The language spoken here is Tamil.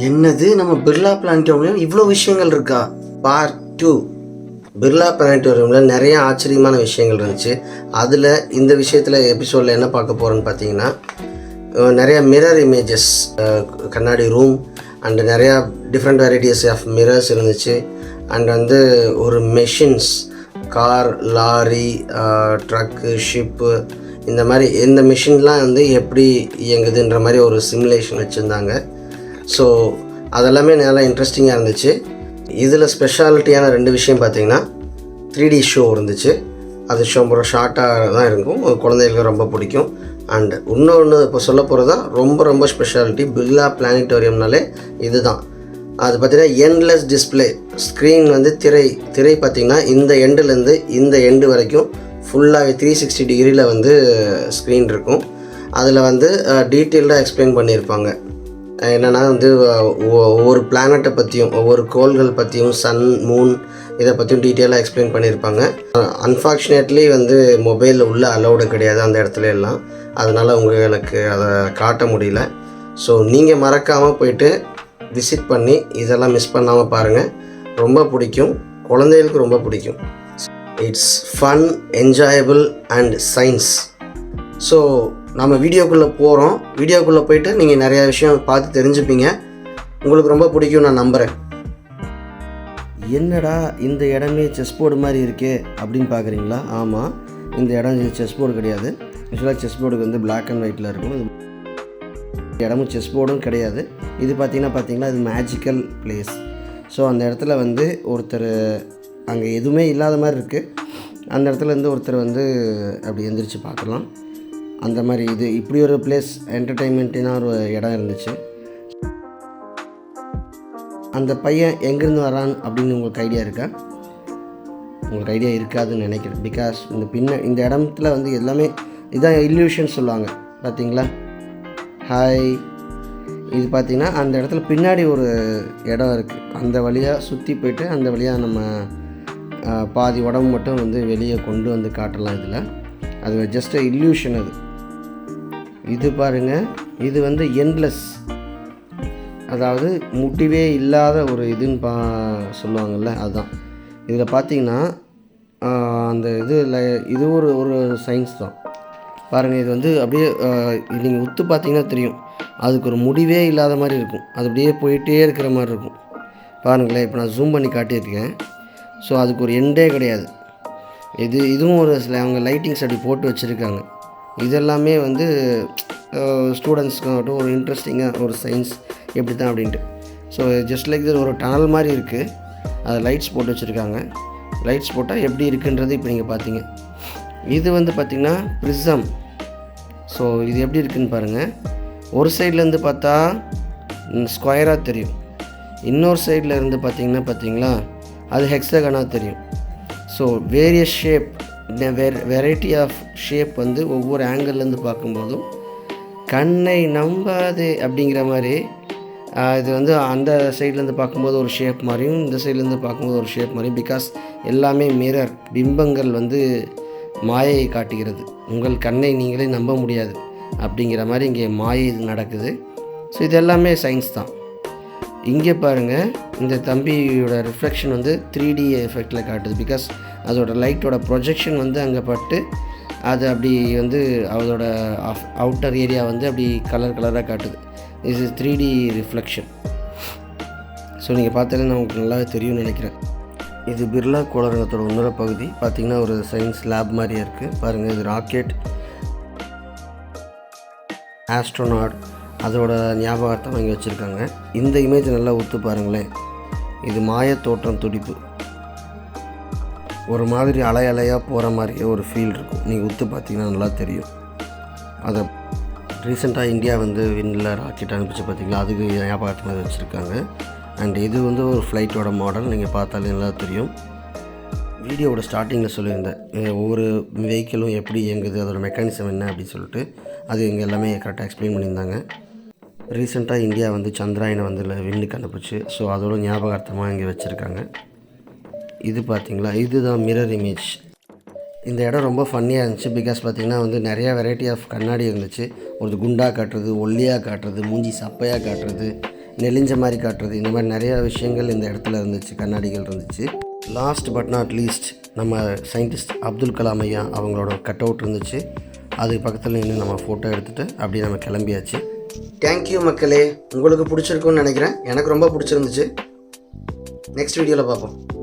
என்னது நம்ம பிர்லா பிளானட்டோரியம் இவ்வளோ விஷயங்கள் இருக்கா? பார்ட் 2. பிர்லா பிளானட்டோரியமில் நிறைய ஆச்சரியமான விஷயங்கள் இருந்துச்சு. அதில் இந்த விஷயத்தில் எபிசோடில் என்ன பார்க்க போகிறோன்னு பார்த்தீங்கன்னா, நிறைய மிரர் இமேஜஸ், கண்ணாடி ரூம் அண்டு நிறையா டிஃப்ரெண்ட் வெரைட்டிஸ் ஆஃப் மிரர்ஸ் இருந்துச்சு. அண்ட் ஒரு machines, car, lorry, truck, ship, இந்த மாதிரி இந்த மிஷின்லாம் எப்படி இயங்குதுன்ற மாதிரி ஒரு சிமுலேஷன் வச்சுருந்தாங்க. ஸோ அதெல்லாமே நல்லா இன்ட்ரெஸ்டிங்காக இருந்துச்சு. இதில் ஸ்பெஷாலிட்டியான 2 விஷயம் பார்த்திங்கன்னா 3D ஷோ இருந்துச்சு. அது ஷோ ரொம்ப ஷார்ட்டாக தான் இருக்கும், குழந்தைகளுக்கு ரொம்ப பிடிக்கும். அண்ட் இன்னொன்று இப்போ சொல்ல போகிறது தான் ரொம்ப ஸ்பெஷாலிட்டி. பிர்லா பிளானட்டோரியம்னாலே இது தான். அது பார்த்திங்கன்னா எண்ட்லெஸ் டிஸ்பிளே ஸ்க்ரீன், திரை பார்த்திங்கன்னா இந்த எண்டுலேருந்து இந்த எண்டு வரைக்கும் ஃபுல்லாக 360 டிகிரியில் ஸ்க்ரீன் இருக்கும். அதில் டீட்டெயில்டாக எக்ஸ்பிளைன் பண்ணியிருப்பாங்க. என்னென்னா ஒவ்வொரு பிளானட்டை பற்றியும், ஒவ்வொரு கோள்கள் பற்றியும், சன், மூன், இதை பற்றியும் டீட்டெயிலாக எக்ஸ்பிளைன் பண்ணியிருப்பாங்க. அன்ஃபார்ச்சுனேட்லி மொபைலில் உள்ள அலௌடு கிடையாது அந்த இடத்துல எல்லாம். அதனால் உங்களுக்கு அதை காட்ட முடியல. ஸோ நீங்கள் மறக்காமல் போயிட்டு விசிட் பண்ணி இதெல்லாம் மிஸ் பண்ணாமல் பாருங்கள். ரொம்ப பிடிக்கும், குழந்தைகளுக்கு ரொம்ப பிடிக்கும். It's fun, enjoyable and science. So நம்ம வீடியோக்குள்ளே போகிறோம். வீடியோக்குள்ளே போயிட்டு நீங்கள் நிறையா விஷயம் பார்த்து தெரிஞ்சுப்பீங்க. உங்களுக்கு ரொம்ப பிடிக்கும் நான் நம்புகிறேன். என்னடா இந்த இடமே செஸ் போர்டு மாதிரி இருக்கே அப்படின்னு பார்க்குறீங்களா? ஆமாம், இந்த இடம் செஸ் போர்டு கிடையாது. யூஸ்வலாக செஸ் போர்டுக்கு பிளாக் அண்ட் ஒயிட்டில் இருக்கும். இந்த இடமும் செஸ் போர்டும் கிடையாது. இது பார்த்தீங்கன்னா இது மேஜிக்கல் பிளேஸ். ஸோ அந்த இடத்துல ஒருத்தர், அங்கே எதுவுமே இல்லாத மாதிரி இருக்குது. அந்த இடத்துல ஒருத்தர் அப்படி எந்திரிச்சு பார்க்கலாம். அந்த மாதிரி இது இப்படி ஒரு பிளேஸ், என்டர்டெயின்மெண்ட்டினா ஒரு இடம் இருந்துச்சு. அந்த பையன் எங்கேருந்து வரான் அப்படின்னு உங்களுக்கு ஐடியா இருக்கா? உங்களுக்கு ஐடியா இருக்காதுன்னு நினைக்கிறேன். பிகாஸ் இந்த இடத்துல எல்லாமே இதுதான் இல்யூஷன் சொல்லுவாங்க. பார்த்தீங்களா? ஹாய், இது பார்த்திங்கன்னா அந்த இடத்துல பின்னாடி ஒரு இடம் இருக்குது. அந்த வழியாக சுற்றி போயிட்டு அந்த வழியாக நம்ம பாதி உடம்பு மட்டும் வெளியே கொண்டு காட்டலாம். இதில் அது ஜஸ்ட் இல்யூஷன். இது பாருங்கள், இது எண்ட்லெஸ், அதாவது முடிவே இல்லாத ஒரு இதுன்னு சொல்லுவாங்கள்ல, அதுதான். இதில் பார்த்தீங்கன்னா அந்த இது ஒரு சயின்ஸ் தான். பாருங்கள், இது அப்படியே நீங்கள் உத்து பார்த்தீங்கன்னா தெரியும், அதுக்கு ஒரு முடிவே இல்லாத மாதிரி இருக்கும். அது அப்படியே போயிட்டே இருக்கிற மாதிரி இருக்கும். பாருங்களேன், இப்போ நான் ஜூம் பண்ணி காட்டியிருக்கேன். ஸோ அதுக்கு ஒரு எண்டே கிடையாது. இதுவும் ஒரு சில அவங்க லைட்டிங்ஸ் அப்படி போட்டு வச்சுருக்காங்க. இதெல்லாமே ஸ்டூடெண்ட்ஸ்க்காகட்டும் ஒரு இன்ட்ரெஸ்டிங்காக ஒரு சயின்ஸ் எப்படி தான் அப்படின்ட்டு. ஸோ ஜஸ்ட் லைக் இது ஒரு டனல் மாதிரி இருக்குது. அது லைட்ஸ் போட்டு வச்சுருக்காங்க. லைட்ஸ் போட்டால் எப்படி இருக்குன்றது இப்போ நீங்கள் பார்த்தீங்க. இது பார்த்திங்கன்னா ப்ரிசம். ஸோ இது எப்படி இருக்குதுன்னு பாருங்கள். ஒரு சைட்லேருந்து பார்த்தா ஸ்கொயராக தெரியும். இன்னொரு சைடில் இருந்து பார்த்தீங்களா அது ஹெக்ஸகனாக தெரியும். So various shape, variety of shape ஒவ்வொரு ஆங்கிள்லேருந்து பார்க்கும்போதும் கண்ணை நம்பாதே அப்படிங்கிற மாதிரி. இது அந்த சைட்லேருந்து பார்க்கும்போது ஒரு ஷேப் மாதிரியும், இந்த சைட்லேருந்து பார்க்கும்போது ஒரு ஷேப் மாதிரியும். பிகாஸ் எல்லாமே மிரர், பிம்பங்கள் மாயை காட்டுகிறது. உங்கள் கண்ணை நீங்களே நம்ப முடியாது அப்படிங்கிற மாதிரி இங்கே மாயை நடக்குது. ஸோ இது எல்லாமே சயின்ஸ் தான். இங்கே பாருங்கள், இந்த தம்பியோட ரிஃப்ளெக்ஷன் 3D எஃபெக்டில் காட்டுது. பிகாஸ் அதோட லைட்டோட ப்ரொஜெக்ஷன் அங்கே பட்டு அது அப்படி அதோட அவுட்டர் ஏரியா அப்படி கலராக காட்டுது. இது 3D ரிஃப்ளெக்ஷன். ஸோ நீங்கள் பார்த்தாலே நமக்கு நல்லாவே தெரியும்னு நினைக்கிறேன். இது பிர்லா கோளரங்கத்தோட இன்னொரு பகுதி. பார்த்திங்கன்னா ஒரு சயின்ஸ் லேப் மாதிரியே இருக்குது. பாருங்கள், இது ராக்கெட், ஆஸ்ட்ரோனாட், அதோட ஞாபகார்த்தம் வாங்கி வச்சுருக்காங்க. இந்த இமேஜ் நல்லா ஒத்து பாருங்களேன். இது மாயத்தோற்றம் துடிப்பு, ஒரு மாதிரி அலையாக போகிற மாதிரியே ஒரு ஃபீல் இருக்கும். நீங்கள் ஒத்து பார்த்தீங்கன்னா நல்லா தெரியும். அதை ரீசெண்டாக இந்தியா விண்ணில் ராக்கெட் அனுப்பிச்சு பார்த்திங்களா, அதுக்கு ஞாபகார்த்தமாக வச்சுருக்காங்க. அண்ட் இது ஒரு ஃப்ளைட்டோட மாடல். நீங்கள் பார்த்தாலே நல்லா தெரியும். வீடியோவோட ஸ்டார்டிங்கில் சொல்லியிருந்தேன், ஒவ்வொரு வெஹிக்கிளும் எப்படி இயங்குது, அதோடய மெக்கானிசம் என்ன அப்படின்னு சொல்லிட்டு. அது இங்கே எல்லாமே கரெக்டாக எக்ஸ்பிளைன் பண்ணியிருந்தாங்க. ரீசெண்டாக இந்தியா சந்திராயனை விண்ணுக்கு அனுப்பிச்சு. ஸோ அதோட ஞாபகார்த்தமாக இங்கே வச்சுருக்காங்க. இது பார்த்திங்களா, இதுதான் மிரர் இமேஜ். இந்த இடம் ரொம்ப ஃபன்னியாக இருந்துச்சு. பிகாஸ் பார்த்திங்கன்னா நிறையா வெரைட்டி ஆஃப் கண்ணாடி இருந்துச்சு. ஒரு குண்டாக காட்டுறது, ஒல்லியாக காட்டுறது, மூஞ்சி சப்பையாக காட்டுறது, நெளிஞ்ச மாதிரி காட்டுறது, இந்த மாதிரி நிறையா விஷயங்கள் இந்த இடத்துல இருந்துச்சு, கண்ணாடிகள் இருந்துச்சு. லாஸ்ட் பட் நாட் லீஸ்ட் நம்ம சயின்டிஸ்ட் அப்துல் கலாம் ஐயா அவங்களோட கட் அவுட் இருந்துச்சு. அதுக்கு பக்கத்தில் நின்று நம்ம ஃபோட்டோ எடுத்துகிட்டு அப்படியே நம்ம கிளம்பியாச்சு. தேங்க்யூ மக்களே, உங்களுக்கு பிடிச்சிருக்குன்னு நினைக்கிறேன். எனக்கு ரொம்ப பிடிச்சிருந்துச்சு. நெக்ஸ்ட் வீடியோவில் பார்ப்போம்.